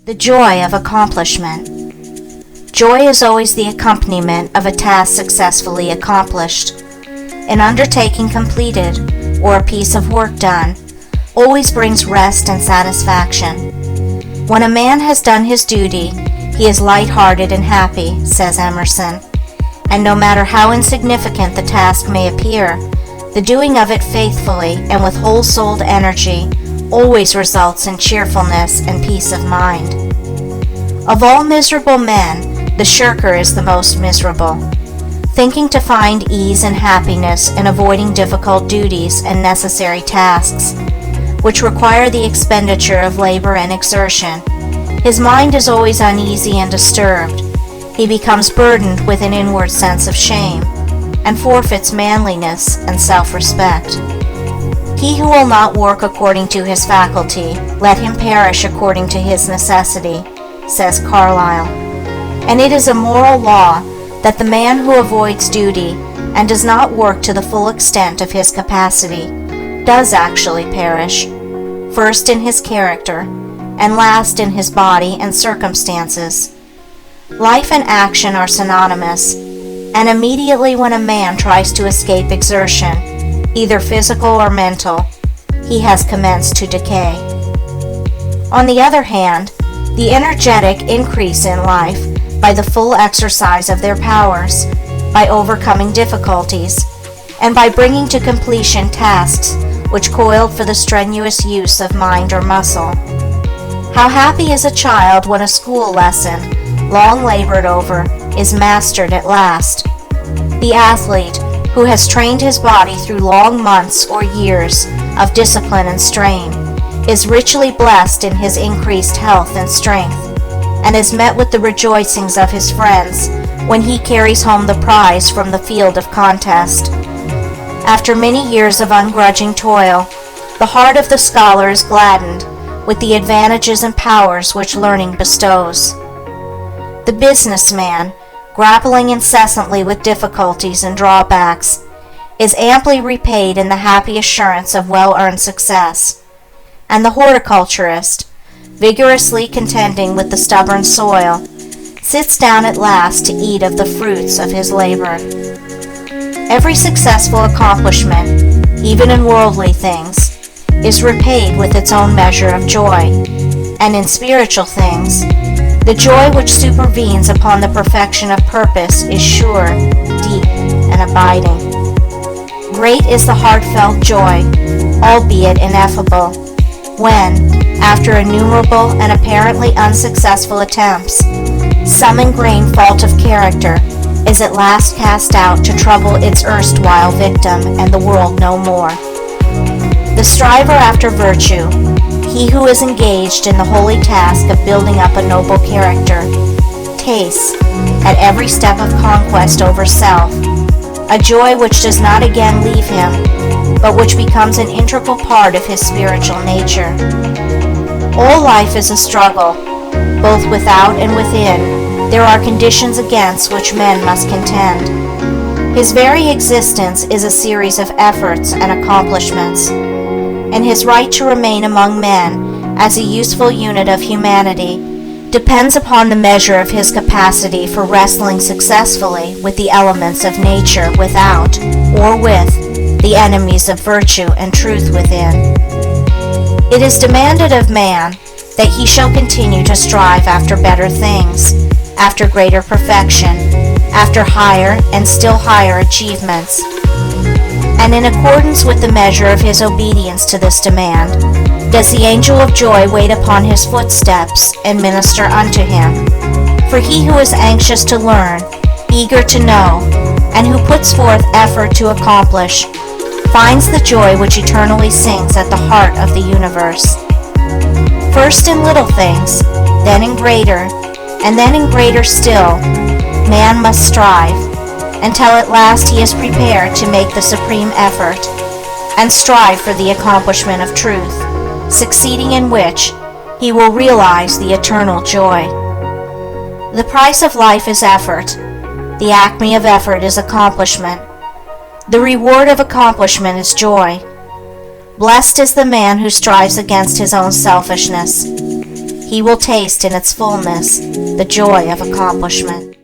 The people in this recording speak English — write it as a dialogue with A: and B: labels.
A: The joy of accomplishment. Joy is always the accompaniment of a task successfully accomplished. An undertaking completed, or a piece of work done, always brings rest and satisfaction. When a man has done his duty, he is light-hearted and happy, says Emerson, and no matter how insignificant the task may appear, the doing of it faithfully and with whole-souled energy always results in cheerfulness and peace of mind. Of all miserable men, the shirker is the most miserable, thinking to find ease and happiness in avoiding difficult duties and necessary tasks, which require the expenditure of labor and exertion. His mind is always uneasy and disturbed. He becomes burdened with an inward sense of shame, and forfeits manliness and self-respect. He who will not work according to his faculty, let him perish according to his necessity, says Carlyle. And it is a moral law that the man who avoids duty and does not work to the full extent of his capacity does actually perish, first in his character, and last in his body and circumstances. Life and action are synonymous, and immediately when a man tries to escape exertion, either physical or mental, he has commenced to decay. On the other hand, the energetic increase in life by the full exercise of their powers, by overcoming difficulties, and by bringing to completion tasks which coiled for the strenuous use of mind or muscle. How happy is a child when a school lesson, long labored over, is mastered at last. The athlete, who has trained his body through long months or years of discipline and strain, is richly blessed in his increased health and strength, and is met with the rejoicings of his friends when he carries home the prize from the field of contest. After many years of ungrudging toil, the heart of the scholar is gladdened with the advantages and powers which learning bestows. The businessman, grappling incessantly with difficulties and drawbacks, is amply repaid in the happy assurance of well-earned success, and the horticulturist, vigorously contending with the stubborn soil, sits down at last to eat of the fruits of his labor. Every successful accomplishment, even in worldly things, is repaid with its own measure of joy, and in spiritual things, the joy which supervenes upon the perfection of purpose is sure, deep, and abiding. Great is the heartfelt joy, albeit ineffable, when, after innumerable and apparently unsuccessful attempts, some ingrained fault of character is at last cast out to trouble its erstwhile victim and the world no more. The striver after virtue, he who is engaged in the holy task of building up a noble character, tastes, at every step of conquest over self, a joy which does not again leave him, but which becomes an integral part of his spiritual nature. All life is a struggle, both without and within. There are conditions against which men must contend. His very existence is a series of efforts and accomplishments, and his right to remain among men as a useful unit of humanity depends upon the measure of his capacity for wrestling successfully with the elements of nature without, or with, the enemies of virtue and truth within. It is demanded of man that he shall continue to strive after better things, after greater perfection, after higher and still higher achievements. And in accordance with the measure of his obedience to this demand, does the angel of joy wait upon his footsteps and minister unto him. For he who is anxious to learn, eager to know, and who puts forth effort to accomplish, finds the joy which eternally sings at the heart of the universe. First in little things, then in greater, and then in greater still, man must strive, until at last he is prepared to make the supreme effort, and strive for the accomplishment of truth, succeeding in which he will realize the eternal joy. The price of life is effort. The acme of effort is accomplishment. The reward of accomplishment is joy. Blessed is the man who strives against his own selfishness. he will taste in its fullness the joy of accomplishment.